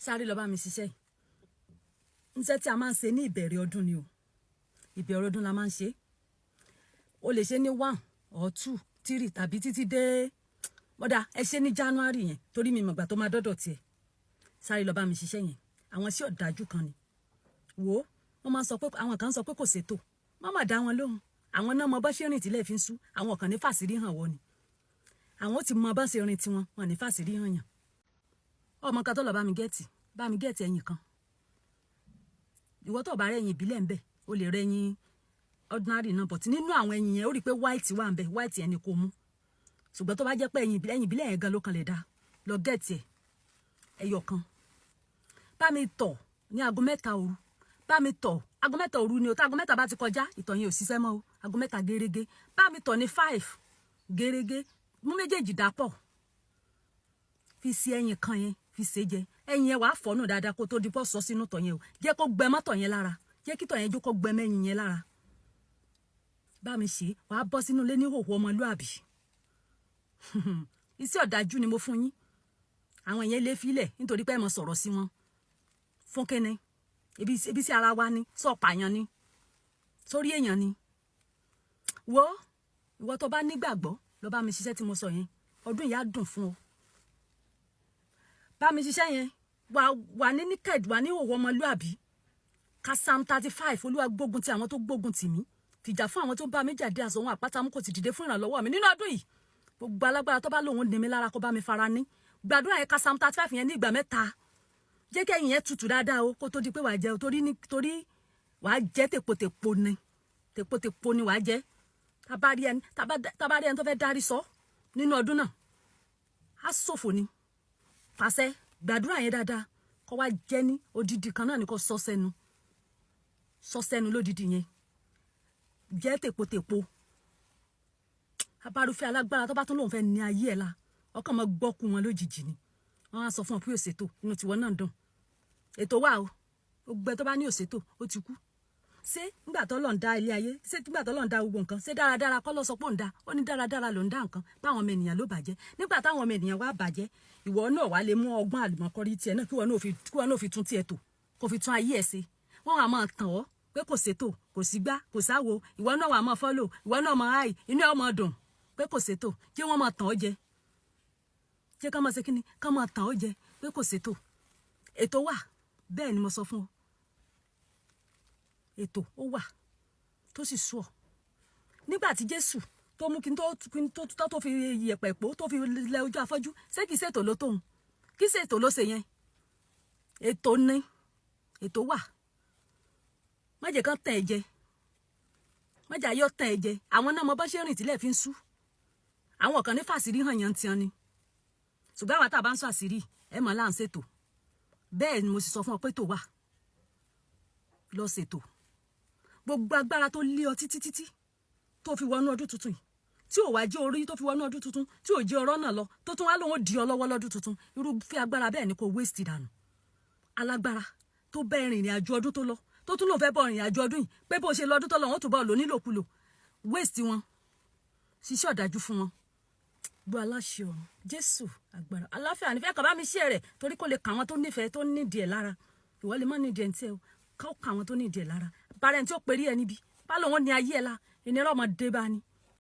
sáré lọ bá mi ṣiṣẹ́ iṣẹ́ tí a máa ń ṣe ní ìbẹ̀rẹ̀ ọdún ni o ìbẹ̀rẹ̀ ọdún la máa ń ṣe o lè ṣe ní 1 or 2 3 tàbí títí dé bọ́dà ẹ ṣe ní January yẹn torí mi mọ̀gbà tó máa dọ́dọ̀ tiẹ̀ sáré lọ bá mi ṣiṣẹ́ yẹn àwọn sí ọ̀dájú kan ni wò ó wọ́n máa sọ pé àwọn kan sọ pé kò ṣètò má má dá wọn lóhùn àwọn náà mọ bá ṣe rìn tílẹ̀ fi ń sú àwọn kan ní fàṣírí hàn wọ́n ni àwọn ó ti mọ bá ṣe rìn tiwọn wọn ní fàṣírí hàn yàn ọmọ kan tó lọ bá mi gẹ́ẹ̀tì ẹyin kan ìwọ tó bá rẹ̀yìn ìbílẹ̀ ń bẹ̀ o lè rẹ̀yìn ordinary náà but nínú àwọn ẹyin yẹn ó rí i pé white wà ń bẹ̀ white yẹn ni kò mú ṣùgbọ́n tó bá jẹ́ pé ẹyin ìbílẹ̀ yẹn gan ló kan lè dá lọ gẹ́ẹ̀tì ẹ̀ ẹyọ kan bá mi tọ̀ ní aago 3 òru bá mi tọ̀ aago 3 òru ni o tá aago 3 bá ti kọjá ìtọ̀ yẹn ò ṣiṣẹ́ mọ́ o aago 3 gẹ́rẹ́gẹ́ bá mi tọ̀ ní 5 gẹ́rẹ́gẹ́ mú méjèèjì dàpọ̀ fi sí ẹyin kan yẹn fi ṣe jẹ ẹyin yẹn wàá fọ́nù dáadáa kó tó di pọ́ sọ sínú tọ̀ yẹn o jẹ́ kó gbẹ mọ́tọ̀ yẹn lára jẹ́ kí tọ̀ yẹn jó kó gbẹ mẹ́yin yẹn lára bá mi ṣe wàá bọ́ sínú ilé ní hòhò ọmọlúàbí iṣẹ́ ọ̀dájú ni mo fún yín àwọn yẹn lé filẹ̀ nítorí pé ẹ mọ sọ̀rọ̀ sí wọn fún kẹ́ni ebi sí ara wa ni sọ̀pàyàn ni sórí èèyàn ni wo ìwọ tó bá nígbàgbọ́ lọ bá mi ṣiṣẹ́ tí mo sọ yẹn ọdún yìí á dùn fún ọ bá mi ṣiṣẹ́ yẹn wà ní naked wà ní òwò ọmọlúàbí ka Psalm 35 olúwa gbógun ti àwọn tó gbógun tì mí fìjà fún àwọn tó bá mi jáde àsọ wọn àpáta mú kò sì dìde fún ìrànlọ́wọ́ mi nínú ọdún yìí gbogbo alágbára tó bá lòun ní mi lára kó bá mi fara ní gbàdúrà yẹn ka Psalm 35 yẹn ní ìgbà 3 jẹ́ kí ẹ̀yin yẹn tutù dáadáa o kó tó di pé wàá jẹ o torí wàá jẹ tèpotèpo ni wàá jẹ tabari ẹni tó fẹ́ dárí sọ nínú ọdún náà á ṣòfò ni pàṣẹ gbàdúrà yẹn dáadáa kó wá jẹ ní odidi kan náà ni kó sọ sẹ́nu lódidi yẹn jẹ tèpotèpo abárúfẹ́ alágbára tó bá tún lóun fẹ́ ní ayé ẹ̀ la ọkàn mọ́ gbọ́kú wọn lójijì ni wọ́n á sọ fún ọ pé òṣètò inú tiwọn náà dùn ètò wà o gbogbo ẹ tó bá ní òṣètò ó ti kú ṣé nígbà tó lọ́n dá ilé ayé ṣé nígbà tó lọ́n dá gbogbo nǹkan ṣé dáradára kọ́ ló sọ pé òun dá ó ní dáradára ló ń dá nǹkan báwọn ọmọ ènìyàn ló bàjẹ́ nígbà táwọn ọmọ ènìyàn wá bàjẹ́ ìwọ náà wá lè mú ọgbọ́n àlùmọ̀kọ́rí tiẹ̀ náà kí wọ́n náà fi tún tiẹ̀ tò kó fi tún ayé ẹ̀ ṣe wọ́n wá máa tàn ọ́ pé kò ṣètò kò sí gbá kò sáwo ìwọ náà wà máa fọ́lò ìwọ náà máa háì inú ẹ̀ máa dùn pé kò ṣètò kí wọ́n máa tàn ọ́ jẹ jẹ́ ká máa ṣe kíni ká máa tàn ọ́ jẹ pé kò ṣètò ètò wà bẹ́ẹ̀ ni mo sọ fún ọ ètò ó wà tó sì sú ọ nígbà tí Jésù tó mú kí n tó fi yẹ̀pẹ̀ pò tó fi lẹ ojú afọ́jú ṣé kìí ṣètò ló tóun kìí ṣètò ló ṣe yẹn ètò ní ètò wà má jẹ́ kán tàn ẹ́ jẹ má jẹ́ ayọ́ tàn ẹ́ jẹ àwọn náà mo bá ṣe rìn tílẹ̀ fi ń sú àwọn kan ní fàṣírí hàn yàn tiẹ̀ ni ṣùgbọ́n àwọn tá a bá ń sọ àṣírí ẹ mọ̀ là ń ṣètò bẹ́ẹ̀ ni mo sì sọ fún ọ pé tó wà lọ ṣètò gbogbo agbára tó lé ọ títí tó fi wọnú ọdún tuntun yìí tí ò wá jẹ́ orí tó fi wọnú ọdún tuntun tí ò jẹ́ ọ̀rọ̀ náà lọ tó tún wá lóun di ọ lọ́wọ́ lọ́dún tuntun irúfẹ́ agbára bẹ́ẹ̀ ni kò waste dànù alágbára tó bẹ́ẹ̀ rìnrìn àjò ọdún tó lọ tó tún lòun fẹ́ bọ̀ rìnrìn àjò ọdún yìí pé bó ṣe lọ́dún tó lọ wọ́n tún bọ̀ lò nílòkulò waste wọn ṣiṣẹ́ ọ̀dájú fún wọn gbọ́ aláṣẹ ọ̀run Jésù agbára aláfíà nífẹ̀ẹ́ kàn bá mi ṣe rẹ̀ torí kò lè kà wọ́n tó nífẹ̀ẹ́ tó nídìí ẹ̀ lára ìwọ lè má nídìí ẹ̀ ní tiẹ̀ o ká ó kà wọ́n tó nídìí ẹ̀ lára bàrẹ̀ ní tí ó perí ẹ níbi bá lòun ní ayé ẹ̀ la ìnira ọmọdé bá ní